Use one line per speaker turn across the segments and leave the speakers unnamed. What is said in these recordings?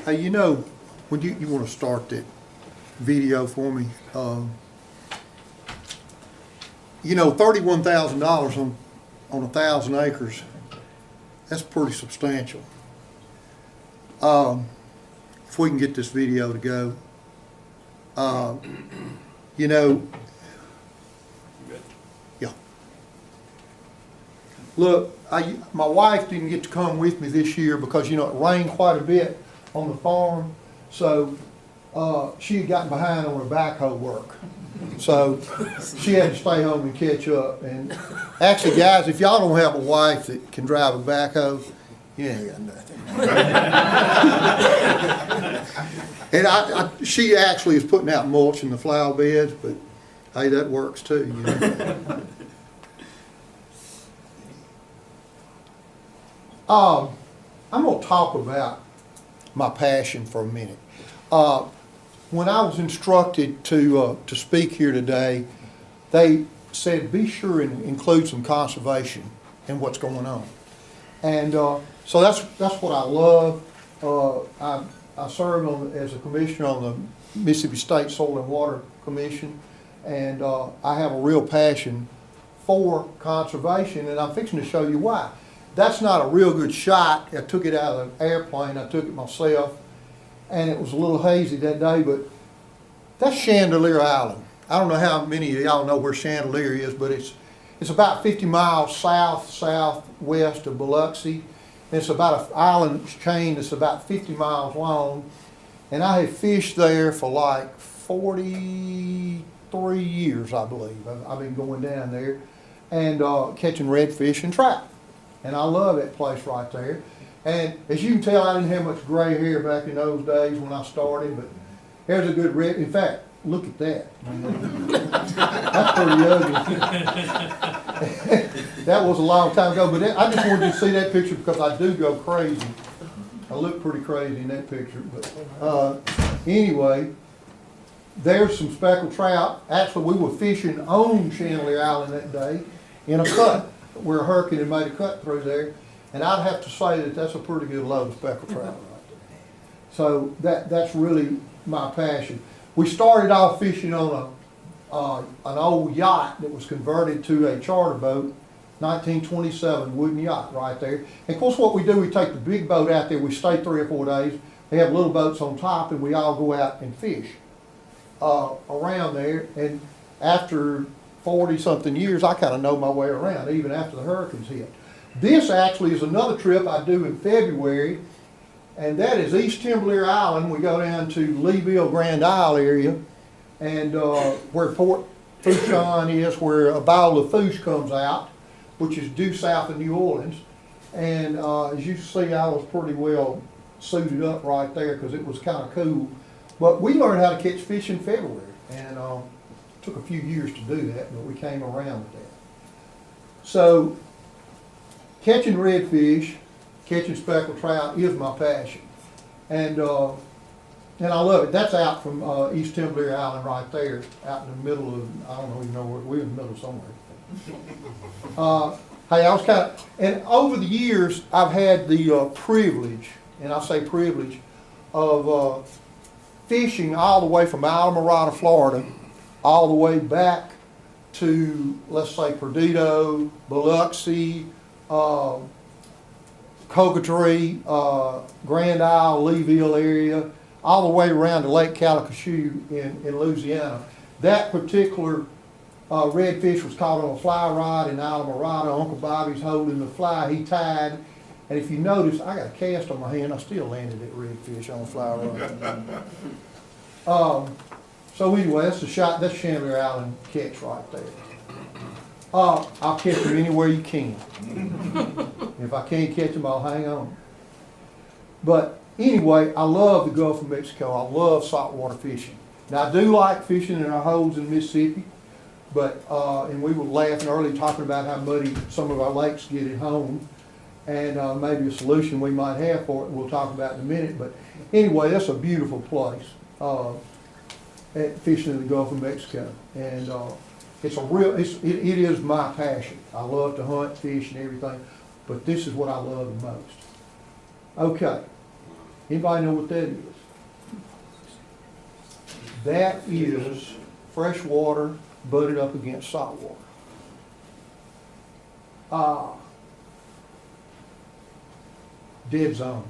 Hey, you know, when you want to start that video for me, you know, $31,000 on 1,000 acres, that's pretty substantial. If we can get this video to go, you know, yeah. Look, my wife didn't get to come with me this year because, you know, it rained quite a bit on the farm, so she had gotten behind on her backhoe work. So she had to stay home and catch up. And actually, guys, if y'all don't have a wife that can drive a backhoe, you ain't got nothing. And she actually is putting out mulch in the flower beds, but hey, that works too, you know. I'm going to talk about my passion for a minute. When I was instructed to speak here today, they said be sure and include some conservation in what's going on. And so that's what I love. I served as a commissioner on the Mississippi State Soil and Water Commission, and I have a real passion for conservation, and I'm fixing to show you why. That's not a real good shot. I took it out of the airplane. I took it myself, and it was a little hazy that day, but that's Chandelier Island. I don't know how many of y'all know where Chandelier is, but it's about 50 miles southwest of Biloxi. And it's about an island chain that's about 50 miles long. And I have fished there for like 43 years, I believe. I've been going down there and catching redfish and trout. And I love that place right there. And as you can tell, I didn't have much gray hair back in those days when I started, but here's a good red. In fact, look at that. That's pretty ugly. That was a long time ago, but I just wanted you to see that picture because I do go crazy. I look pretty crazy in that picture. But anyway, there's some speckled trout. Actually, we were fishing on Chandelier Island that day in a cut where a hurricane had made a cut through there. And I'd have to say that that's a pretty good load of speckled trout right there. So that's really my passion. We started off fishing on an old yacht that was converted to a charter boat, 1927 wooden yacht right there. And of course what we do, we take the big boat out there, we stay 3 or 4 days, they have little boats on top, and we all go out and fish around there. And after 40-something years, I kind of know my way around, even after the hurricanes hit. This actually is another trip I do in February, and that is East Timberlier Island. We go down to Leeville, Grand Isle area, and where Port Fourchon is, where a bottle of Fouche comes out, which is due south of New Orleans. And as you see, I was pretty well suited up right there because it was kind of cool. But we learned how to catch fish in February, and it took a few years to do that, but we came around with that. So catching redfish, catching speckled trout is my passion, and I love it. That's out from East Timberlier Island right there, out in the middle of, I don't even know where, we're in the middle somewhere. Hey, I was kind of, and over the years I've had the privilege, and I say privilege, of fishing all the way from Islamorada, Florida, all the way back to, let's say, Perdido, Biloxi, Cocotree, Grand Isle, Leeville area, all the way around to Lake Calcasieu in Louisiana. That particular redfish was caught on a fly rod in Islamorada. Uncle Bobby's holding the fly, he tied. And if you notice, I got a cast on my hand, I still landed that redfish on a fly rod. So anyway, that's the shot, that's Chandelier Island catch right there. I'll catch them anywhere you can. If I can't catch them, I'll hang on. But anyway, I love the Gulf of Mexico. I love saltwater fishing. Now, I do like fishing in our holes in Mississippi, but and we were laughing earlier talking about how muddy some of our lakes get at home, and maybe a solution we might have for it we'll talk about in a minute. But anyway, that's a beautiful place, fishing in the Gulf of Mexico. And it's a real, it is my passion. I love to hunt, fish, and everything, but this is what I love the most. Okay. Anybody know what that is? That is fresh water butted up against salt water. Dead zone.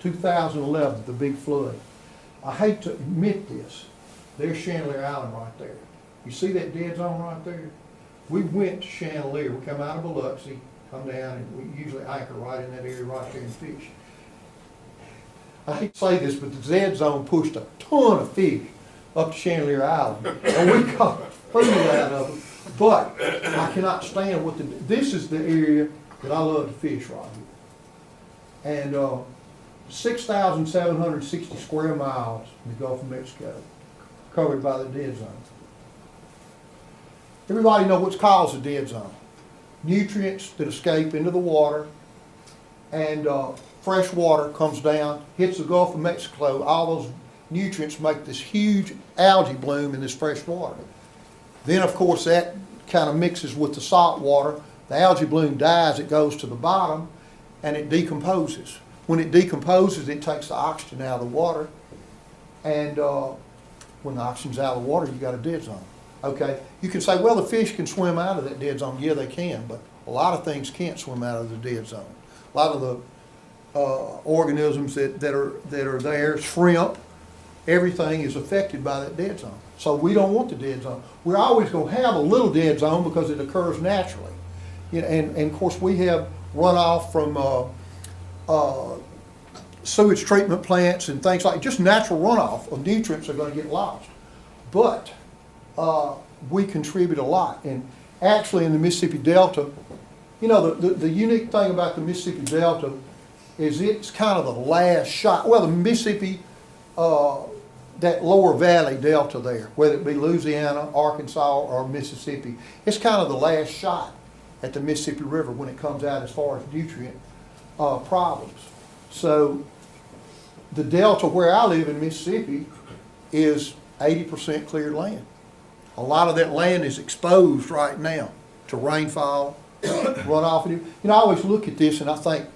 2011, the big flood. I hate to admit this. There's Chandelier Island right there. You see that dead zone right there? We went to Chandelier. We come out of Biloxi, come down, and we usually anchor right in that area right there and fish. I hate to say this, but the dead zone pushed a ton of fish up to Chandelier Island, and we caught food out of them. But I cannot stand what this is the area that I love to fish right here. And 6,760 square miles in the Gulf of Mexico, covered by the dead zone. Everybody know what's caused the dead zone. Nutrients that escape into the water, and fresh water comes down, hits the Gulf of Mexico. All those nutrients make this huge algae bloom in this fresh water. Then, of course, that kind of mixes with the salt water. The algae bloom dies, it goes to the bottom, and it decomposes. When it decomposes, it takes the oxygen out of the water, and when the oxygen's out of the water, you got a dead zone. Okay, you can say, well, the fish can swim out of that dead zone. Yeah, they can, but a lot of things can't swim out of the dead zone. A lot of the organisms that are there, shrimp, everything is affected by that dead zone. So we don't want the dead zone. We're always going to have a little dead zone because it occurs naturally. You know, and of course we have runoff from sewage treatment plants and things like just natural runoff of nutrients are going to get lost. But we contribute a lot. And actually in the Mississippi Delta, you know, the unique thing about the Mississippi Delta is it's kind of the last shot. Well, the Mississippi, that lower valley delta there, whether it be Louisiana, Arkansas, or Mississippi, it's kind of the last shot at the Mississippi River when it comes out as far as nutrient problems. So the delta where I live in Mississippi is 80% cleared land. A lot of that land is exposed right now to rainfall, runoff. You know, I always look at this and I think,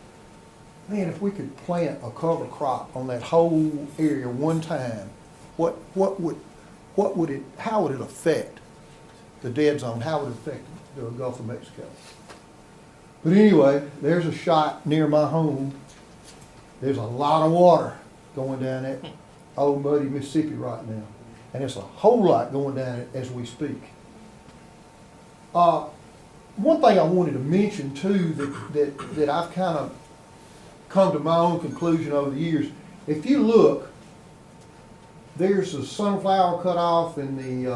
man, if we could plant a cover crop on that whole area one time, how would it affect the dead zone? How would it affect the Gulf of Mexico? But anyway, there's a shot near my home. There's a lot of water going down that old muddy Mississippi right now. And it's a whole lot going down it as we speak. One thing I wanted to mention too that I've kind of come to my own conclusion over the years, if you look, there's the sunflower cutoff and the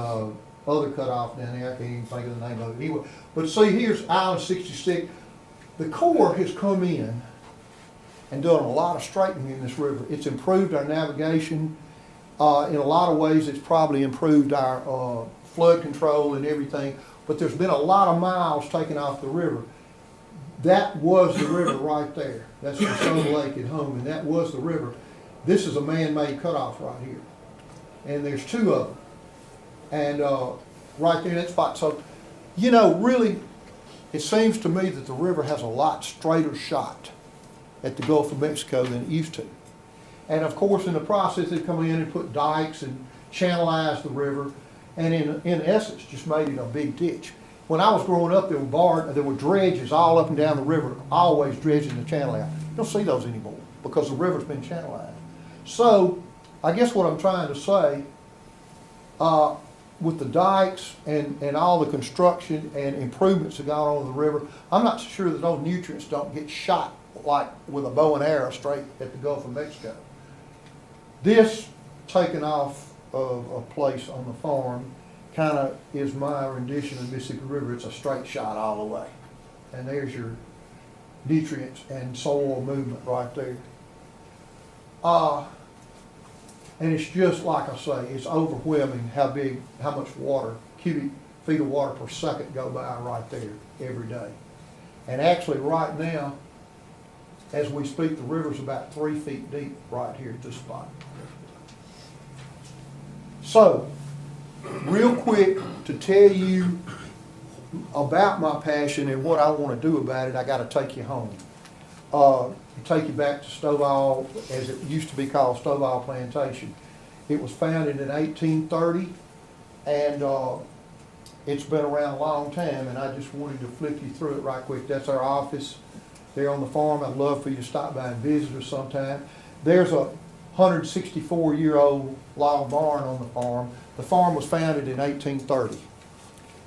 other cutoff down there. I can't even think of the name of it anyway. But see, here's Island 66. The Corps has come in and done a lot of straightening in this river. It's improved our navigation. In a lot of ways, it's probably improved our flood control and everything. But there's been a lot of miles taken off the river. That was the river right there. That's the Sun Lake at home, and that was the river. This is a man-made cutoff right here. And there's two of them. And right there in that spot. So, you know, really, it seems to me that the river has a lot straighter shot at the Gulf of Mexico than it used to. And of course, in the process, they come in and put dikes and channelize the river, and in essence, just made it a big ditch. When I was growing up, there were dredges all up and down the river, always dredging the channel out. You don't see those anymore because the river's been channelized. So, I guess what I'm trying to say, with the dikes and all the construction and improvements that got on the river, I'm not sure that those nutrients don't get shot like with a bow and arrow straight at the Gulf of Mexico. This taking off of a place on the farm kind of is my rendition of the Mississippi River. It's a straight shot all the way. And there's your nutrients and soil movement right there. And it's just like I say, it's overwhelming how much water, cubic feet of water per second go by right there every day. And actually right now, as we speak, the river's about 3 feet deep right here at this spot. So, real quick to tell you about my passion and what I want to do about it, I got to take you home. take you back to Stovall, as it used to be called, Stovall Plantation. It was founded in 1830, and it's been around a long time, and I just wanted to flip you through it right quick. That's our office there on the farm. I'd love for you to stop by and visit us sometime. There's a 164-year-old log barn on the farm. The farm was founded in 1830,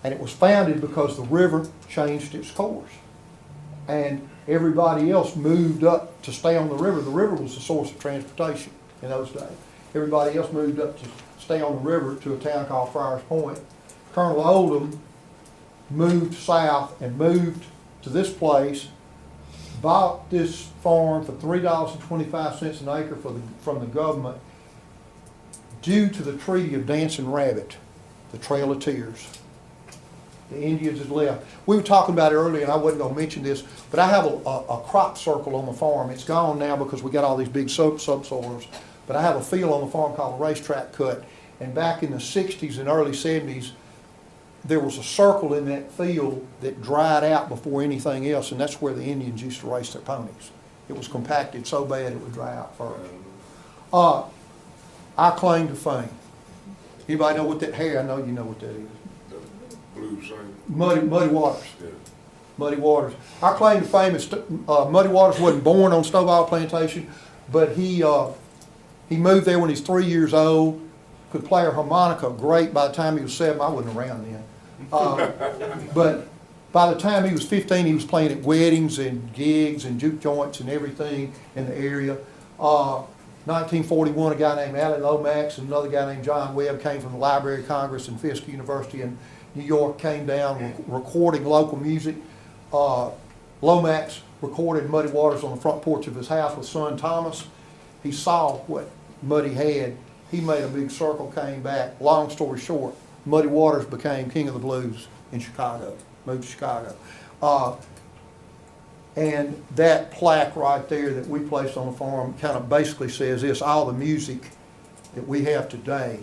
and it was founded because the river changed its course, and everybody else moved up to stay on the river. The river was the source of transportation in those days. Everybody else moved up to stay on the river to a town called Friars Point. Colonel Oldham moved south and moved to this place, bought this farm for $3.25 an acre from the government due to the Treaty of Dancing Rabbit, the Trail of Tears. The Indians had left. We were talking about it earlier, and I wasn't going to mention this, but I have a crop circle on the farm. It's gone now because we got all these big subsoilers, but I have a field on the farm called a racetrack cut, and back in the 60s and early 70s, there was a circle in that field that dried out before anything else, and that's where the Indians used to race their ponies. It was compacted so bad it would dry out first. Our claim to fame. Anybody know what that hair? I know you know what that is.
Blue thing.
Muddy Waters.
Yeah.
Muddy Waters. Our claim to fame is Muddy Waters wasn't born on Stovall Plantation, but he moved there when he's 3 years old. Could play a harmonica great. By the time he was 7, I wasn't around then. But by the time he was 15, he was playing at weddings and gigs and juke joints and everything in the area. 1941, a guy named Allie Lomax and another guy named John Webb came from the Library of Congress and Fisk University in New York, came down recording local music. Lomax recorded Muddy Waters on the front porch of his house with son Thomas. He saw what Muddy had. He made a big circle, came back. Long story short, Muddy Waters became king of the blues in Chicago, moved to Chicago. And that plaque right there that we placed on the farm kind of basically says this: all the music that we have today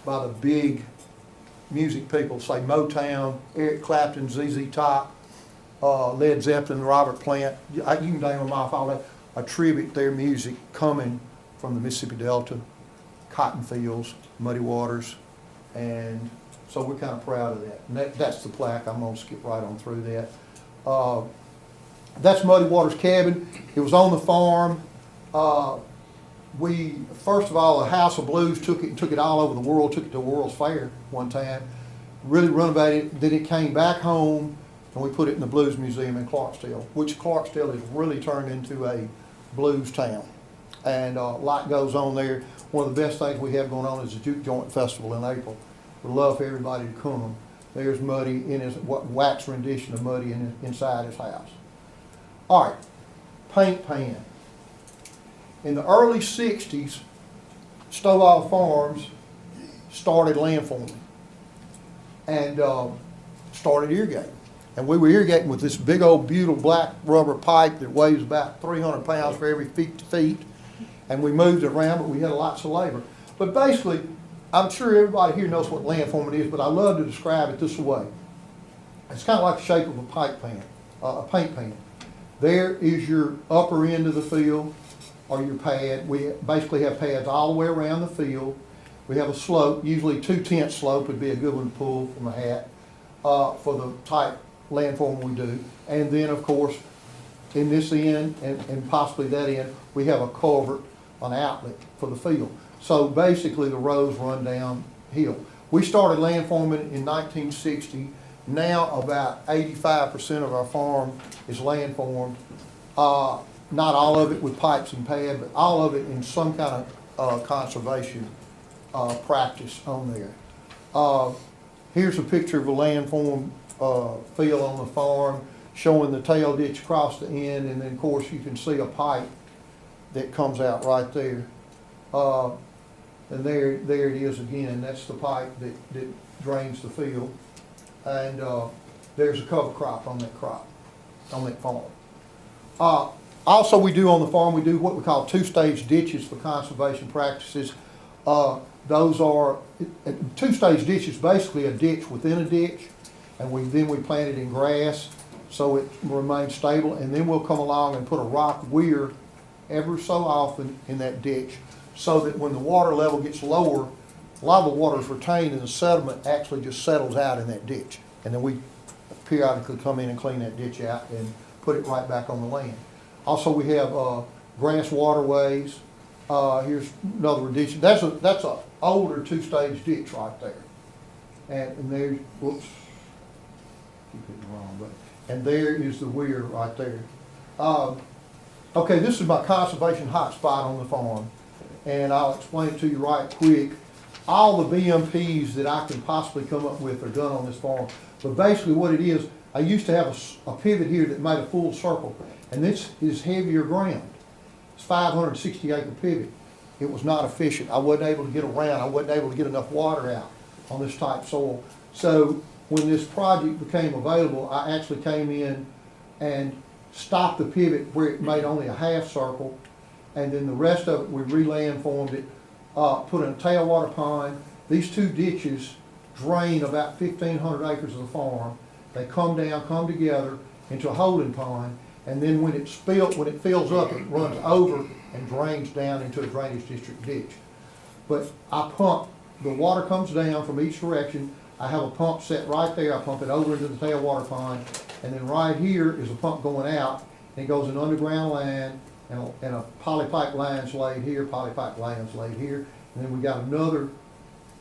by the big music people, say Motown, Eric Clapton, ZZ Top, Led Zeppelin, Robert Plant, you can name them off, all that, attribute their music coming from the Mississippi Delta, cotton fields, Muddy Waters, and so we're kind of proud of that. And that's the plaque. I'm going to skip right on through that. That's Muddy Waters' cabin. It was on the farm. We, first of all, the House of Blues took it all over the world, took it to a World's Fair one time, really renovated it. Then it came back home, and we put it in the Blues Museum in Clarksdale, which Clarksdale has really turned into a blues town. And a lot goes on there. One of the best things we have going on is the Juke Joint Festival in April. We'd love for everybody to come. There's Muddy in his wax rendition of Muddy inside his house. All right, paint pan. In the early 60s, Stovall Farms started landforming and started irrigating. And we were irrigating with this big old beautiful black rubber pipe that weighs about 300 pounds for every 50 feet. And we moved it around, but we had lots of labor. But basically, I'm sure everybody here knows what landforming is, but I love to describe it this way. It's kind of like the shape of a pipe pan, a paint pan. There is your upper end of the field, or your pad. We basically have pads all the way around the field. We have a slope, usually 2/10 slope would be a good one to pull from a hat for the type landform we do. And then, of course, in this end and possibly that end, we have a culvert, an outlet for the field. So basically the rows run downhill. We started landforming in 1960. Now about 85% of our farm is landformed. Not all of it with pipes and pad, but all of it in some kind of conservation practice on there. Here's a picture of a landformed field on the farm showing the tail ditch across the end, and then of course you can see a pipe that comes out right there. And there it is again. That's the pipe that drains the field. And there's a cover crop on that farm. Also we do on the farm, we do what we call two-stage ditches for conservation practices. Those are, two-stage ditches, basically a ditch within a ditch, and then we plant it in grass. so it remains stable, and then we'll come along and put a rock weir every so often in that ditch, so that when the water level gets lower, a lot of the water is retained and the sediment actually just settles out in that ditch. And then we periodically come in and clean that ditch out and put it right back on the land. Also, we have grass waterways. Here's another ditch. That's a older two-stage ditch right there. And there's, whoops, keep it wrong, but, and there is the weir right there. Okay, this is my conservation hotspot on the farm, and I'll explain it to you right quick. All the BMPs that I can possibly come up with are done on this farm. But basically what it is, I used to have a pivot here that made a full circle, and this is heavier ground. It's 560 acre pivot. It was not efficient. I wasn't able to get around. I wasn't able to get enough water out on this type soil. So when this project became available, I actually came in and stopped the pivot where it made only a half circle, and then the rest of it we re-landformed it, put in a tailwater pond. These two ditches drain about 1,500 acres of the farm. They come down, come together into a holding pond, and then when it fills up, it runs over and drains down into a drainage district ditch. But I pump, the water comes down from each direction. I have a pump set right there. I pump it over into the tailwater pond, and then right here is a pump going out, and it goes an underground line, and a polypipe line's laid here, polypipe line's laid here, and then we got another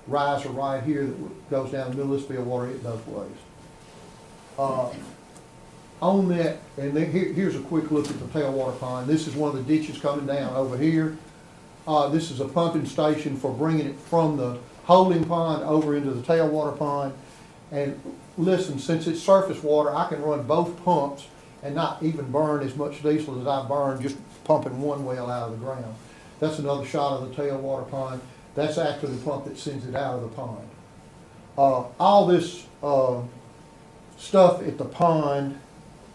riser right here that goes down the middle of this field water it both ways. On that, and then here's a quick look at the tailwater pond. This is one of the ditches coming down over here. This is a pumping station for bringing it from the holding pond over into the tailwater pond. And listen, since it's surface water, I can run both pumps and not even burn as much diesel as I burn just pumping one well out of the ground. That's another shot of the tailwater pond. That's actually the pump that sends it out of the pond. All this stuff at the pond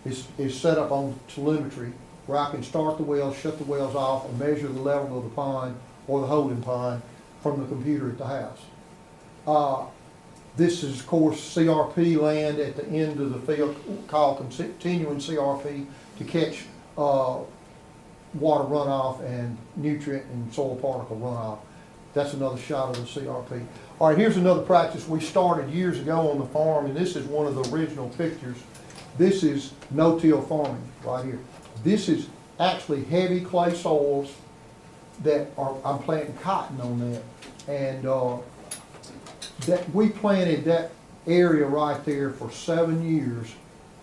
is set up on telemetry where I can start the wells, shut the wells off, and measure the level of the pond or the holding pond from the computer at the house. This is, of course, CRP land at the end of the field called continuing CRP to catch water runoff and nutrient and soil particle runoff. That's another shot of the CRP. All right, here's another practice we started years ago on the farm, and this is one of the original pictures. This is no-till farming right here. This is actually heavy clay soils that are, I'm planting cotton on that. And that we planted that area right there for 7 years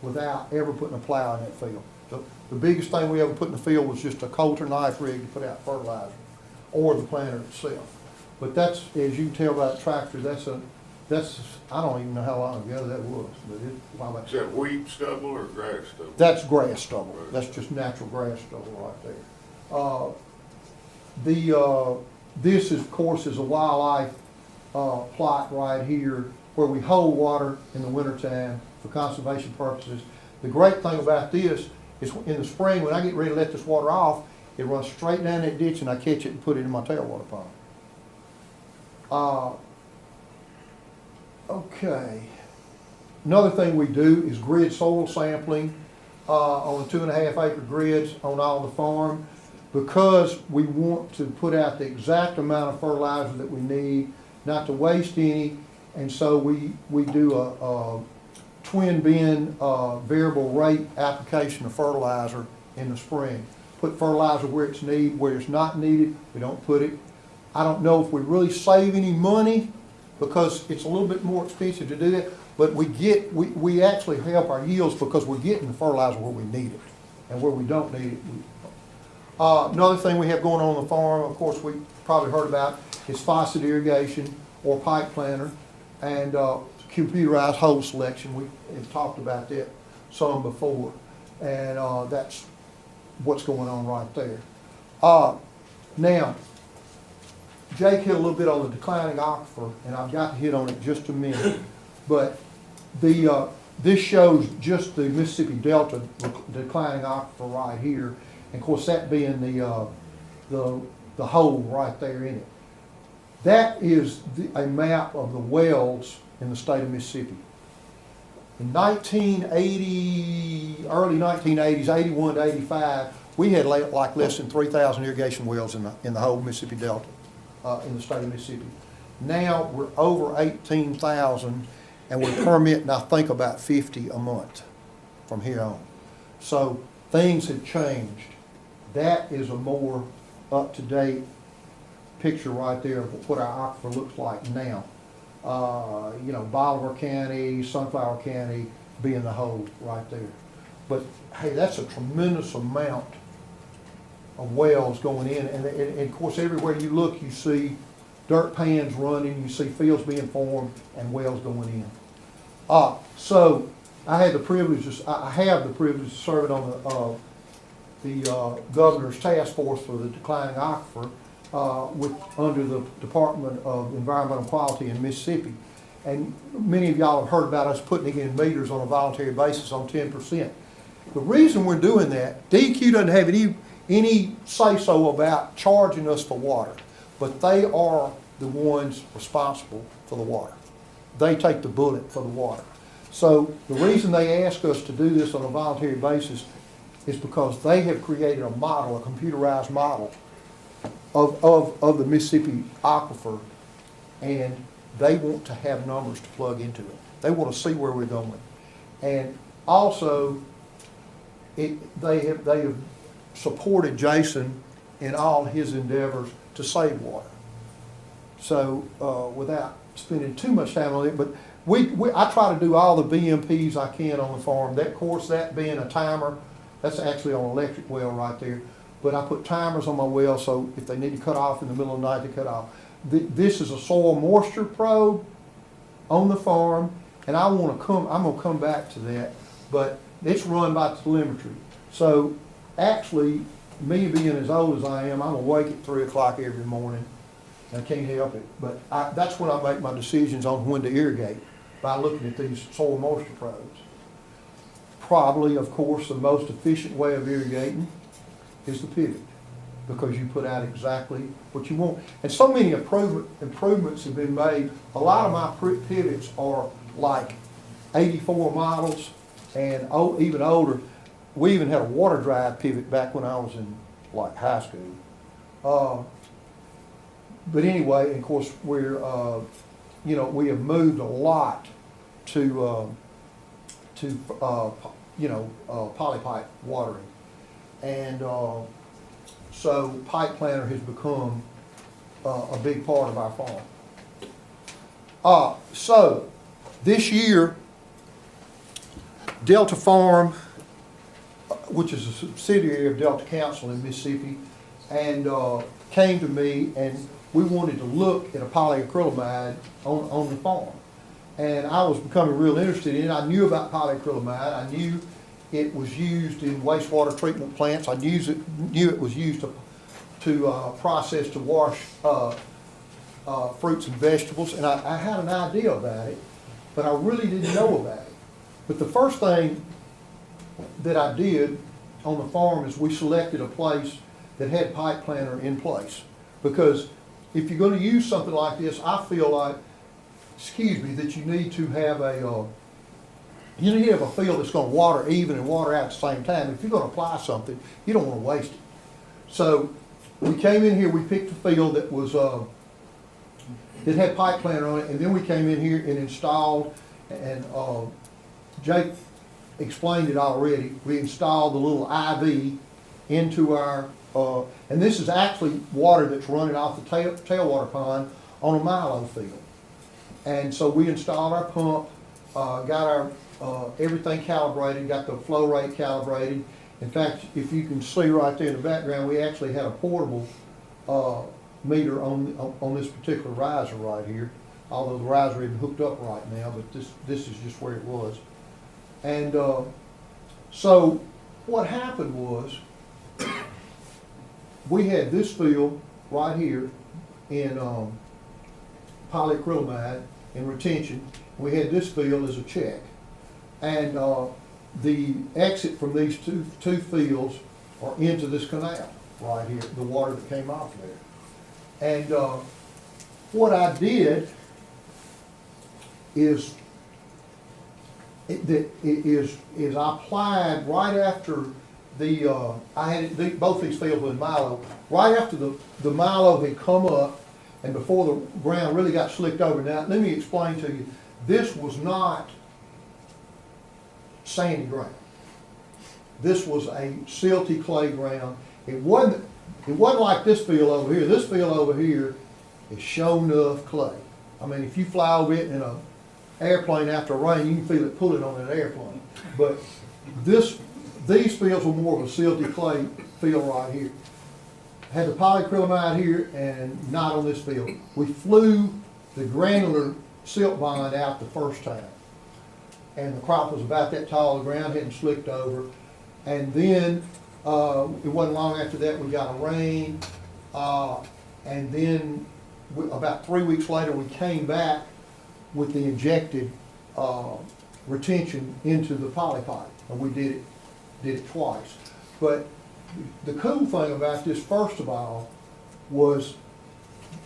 without ever putting a plow in that field. The biggest thing we ever put in the field was just a coulter knife rig to put out fertilizer, or the planter itself. But that's, as you can tell by the tractor, that's I don't even know how long ago that was, but it's a while back.
Is that wheat stubble or grass stubble?
That's grass stubble. That's just natural grass stubble right there. This, of course, is a wildlife plot right here where we hold water in the wintertime for conservation purposes. The great thing about this is in the spring, when I get ready to let this water off, it runs straight down that ditch and I catch it and put it in my tailwater pond. Okay. Another thing we do is grid soil sampling on the 2.5 acre grids on all the farm, because we want to put out the exact amount of fertilizer that we need, not to waste any, and so we do a twin bin variable rate application of fertilizer in the spring. Put fertilizer where it's needed, where it's not needed, we don't put it. I don't know if we really save any money because it's a little bit more expensive to do that, but we actually help our yields because we're getting the fertilizer where we need it, and where we don't need it. Another thing we have going on the farm, of course, we probably heard about, is faucet irrigation or pipe planter, and computerized hose selection. We have talked about that some before, and that's what's going on right there. Now, Jake hit a little bit on the declining aquifer, and I've got to hit on it just a minute, but this shows just the Mississippi Delta declining aquifer right here, and of course that being the hole right there in it. That is a map of the wells in the state of Mississippi. In 1980, early 1980s, 81 to 85, we had like less than 3,000 irrigation wells in the whole Mississippi Delta, in the state of Mississippi. Now we're over 18,000, and we're permitting, I think, about 50 a month from here on. So things have changed. That is a more up-to-date picture right there of what our aquifer looks like now. You know, Bolivar County, Sunflower County being the whole right there. But hey, that's a tremendous amount of wells going in, and of course everywhere you look you see dirt pans running, you see fields being formed and wells going in. So I have the privilege of serving on the governor's task force for the declining aquifer under the Department of Environmental Quality in Mississippi. And many of y'all have heard about us putting in meters on a voluntary basis on 10%. The reason we're doing that, DEQ doesn't have any say-so about charging us for water, but they are the ones responsible for the water. They take the bullet for the water. So the reason they ask us to do this on a voluntary basis is because they have created a model, a computerized model of the Mississippi aquifer, and they want to have numbers to plug into it. They want to see where we're going. And also, they have supported Jason in all his endeavors to save water. So without spending too much time on it, but I try to do all the BMPs I can on the farm. That, of course, that being a timer, that's actually on an electric well right there. But I put timers on my well, so if they need to cut off in the middle of the night, they cut off. This is a soil moisture probe on the farm, and I'm gonna come back to that, but it's run by telemetry. So actually, me being as old as I am, I'm awake at 3 o'clock every morning. I can't help it, but that's when I make my decisions on when to irrigate, by looking at these soil moisture probes. Probably, of course, the most efficient way of irrigating is the pivot, because you put out exactly what you want. And so many improvements have been made. A lot of my pivots are like 84 models and even older. We even had a water drive pivot back when I was in like high school. But anyway, of course, we're you know, we have moved a lot to polypipe watering, and so pipe planter has become a big part of our farm. So this year, Delta Farm, which is a subsidiary of Delta Council in Mississippi, and came to me, and we wanted to look at a polyacrylamide on the farm. And I was becoming real interested in it. I knew about polyacrylamide. I knew it was used in wastewater treatment plants. I knew it was used to process, to wash fruits and vegetables. And I had an idea about it, but I really didn't know about it. But the first thing that I did on the farm is we selected a place that had pipe planter in place. Because if you're going to use something like this, I feel like, that you need to have a field that's going to water even and water out at the same time. If you're going to apply something, you don't want to waste it. So we came in here, we picked a field that was that had pipe planter on it, and then we came in here and installed, and Jake explained it already. We installed the little IV into our, and this is actually water that's running off the tailwater pond on a milo field. And so we installed our pump, got our everything calibrated, got the flow rate calibrated. In fact, if you can see right there in the background, we actually had a portable meter on this particular riser right here. Although the riser isn't hooked up right now, but this is just where it was. And so what happened was, we had this field right here in polyacrylamide in retention. We had this field as a check. And the exit from these two fields are into this canal right here, the water that came off there. And what I did is, is I applied right after both these fields were in Milo, right after the Milo had come up and before the ground really got slicked over. Now, let me explain to you, this was not sandy ground. This was a silty clay ground. It wasn't like this field over here. This field over here is sure enough clay. I mean, if you fly over it in an airplane after rain, you can feel it pulling on that airplane. But these fields were more of a silty clay field right here. Had the polyacrylamide here and not on this field. We flew the granular silt bind out the first time. And the crop was about that tall, the ground hadn't slicked over. And then it wasn't long after that we got a rain. And then about 3 weeks later we came back with the injected retention into the poly pipe. And we did it twice. But the cool thing about this, first of all, was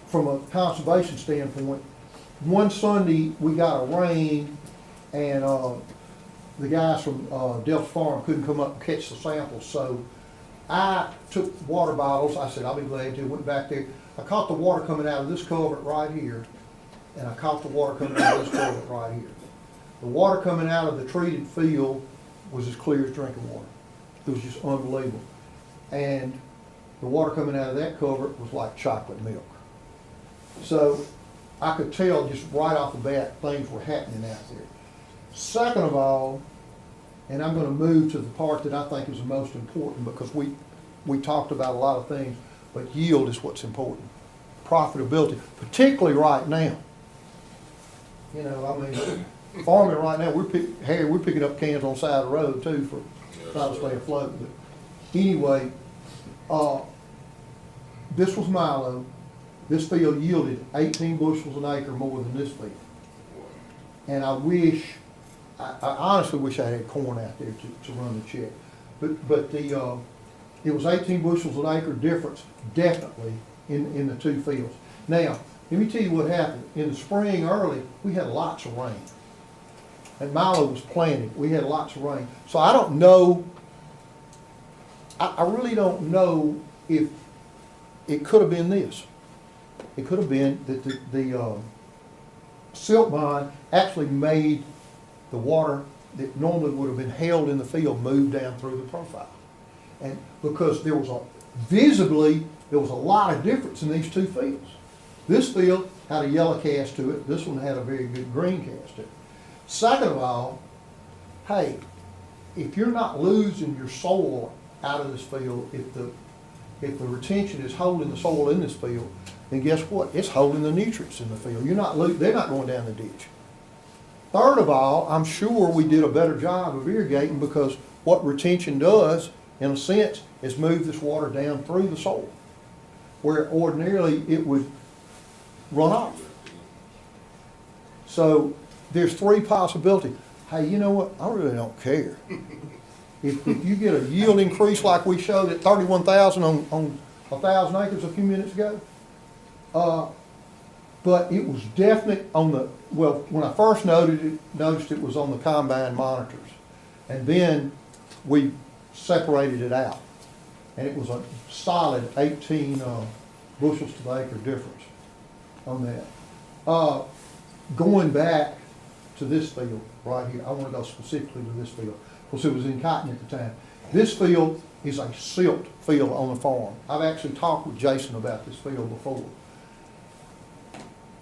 from a conservation standpoint, one Sunday we got a rain and the guys from Delta Farm couldn't come up and catch the samples. So I took water bottles. I said, I'll be glad to. Went back there. I caught the water coming out of this culvert right here, and I caught the water coming out of this culvert right here. The water coming out of the treated field was as clear as drinking water. It was just unbelievable. And the water coming out of that culvert was like chocolate milk. So I could tell just right off the bat things were happening out there. Second of all, and I'm going to move to the part that I think is the most important, because we talked about a lot of things, but yield is what's important. Profitability, particularly right now. You know, I mean, farming right now, we're picking up cans on the side of the road too for trying to stay afloat. But anyway, this was Milo. This field yielded 18 bushels an acre more than this field. And I honestly wish I had corn out there to run the check. But it was 18 bushels an acre difference, definitely, in the two fields. Now, let me tell you what happened. In the spring early, we had lots of rain. And Milo was planted. We had lots of rain. So I don't know, I really don't know if it could have been this. It could have been that the silt bind actually made the water that normally would have been held in the field move down through the profile. And because there was a lot of difference in these two fields. This field had a yellow cast to it. This one had a very good green cast to it. Second of all, hey, if you're not losing your soil out of this field, if the retention is holding the soil in this field, then guess what? It's holding the nutrients in the field. They're not going down the ditch. Third of all, I'm sure we did a better job of irrigating, because what retention does, in a sense, is move this water down through the soil, where ordinarily it would run off. So there's three possibilities. Hey, you know what? I really don't care. If you get a yield increase like we showed at 31,000 on 1,000 acres a few minutes ago, but it was definite on the, well, when I first noticed it was on the combine monitors. And then we separated it out. And it was a solid 18 bushels to the acre difference on that. Going back to this field right here, I want to go specifically to this field, because it was in cotton at the time. This field is a silt field on the farm. I've actually talked with Jason about this field before.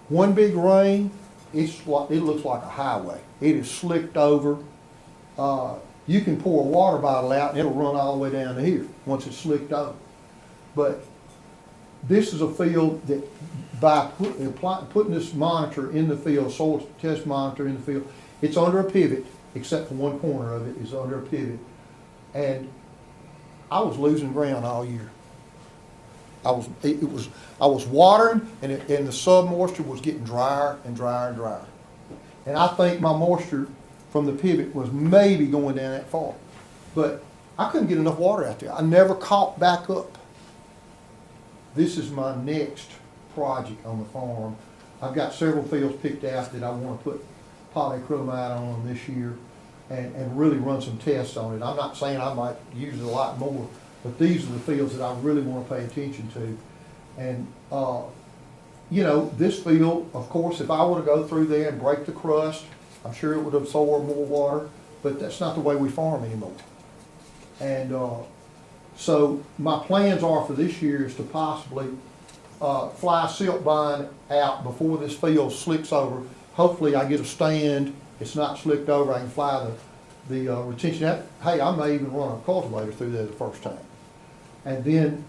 One big rain, it looks like a highway. It is slicked over. You can pour a water bottle out and it'll run all the way down to here once it's slicked over. But this is a field that by putting this monitor in the field, soil test monitor in the field, it's under a pivot, except for one corner of it is under a pivot. And I was losing ground all year. I was watering, and the sub moisture was getting drier and drier and drier. And I think my moisture from the pivot was maybe going down that far. But I couldn't get enough water out there. I never caught back up. This is my next project on the farm. I've got several fields picked out that I want to put polyacrylamide on this year. and really run some tests on it. I'm not saying I might use it a lot more, but these are the fields that I really want to pay attention to. And, you know, this field, of course, if I were to go through there and break the crust, I'm sure it would absorb more water, but that's not the way we farm anymore. And so my plans are for this year is to possibly fly silt bind out before this field slicks over. Hopefully I get a stand, it's not slicked over, I can fly the retention out. Hey, I may even run a cultivator through there the first time. And then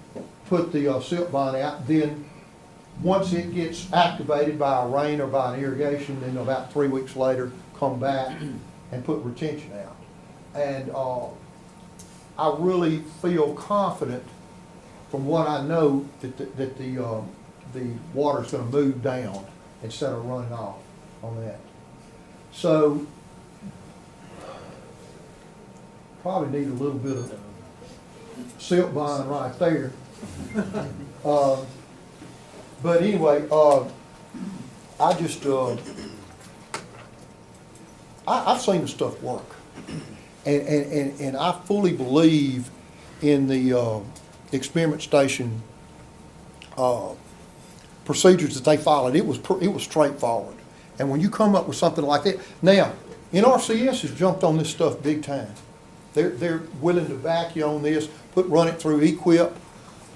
put the silt bind out. Then once it gets activated by a rain or by an irrigation, then about 3 weeks later, come back and put retention out. And I really feel confident from what I know that the water's gonna move down instead of running off on that. So probably need a little bit of silt bind right there. But anyway, I just, I've seen the stuff work. And I fully believe in the experiment station procedures that they followed. It was straightforward. And when you come up with something like that, now, NRCS has jumped on this stuff big time. They're willing to back you on this, run it through Equip.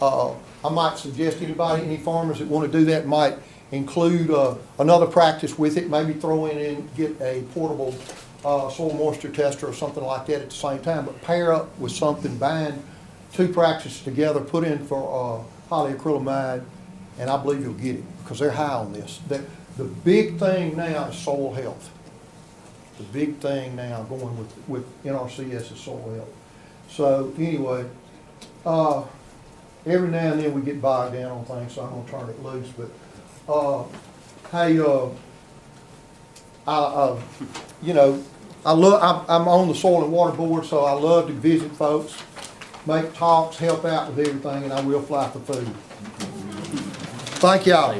I might suggest any farmers that want to do that might include another practice with it, maybe throw in get a portable soil moisture tester or something like that at the same time, but pair up with something, bind two practices together, put in for polyacrylamide, and I believe you'll get it because they're high on this. The big thing now is soil health. The big thing now going with NRCS is soil health. So anyway, every now and then we get bogged down on things, so I'm gonna turn it loose. But hey, you know, I'm on the soil and water board, so I love to visit folks, make talks, help out with everything, and I will fly for food. Thank y'all.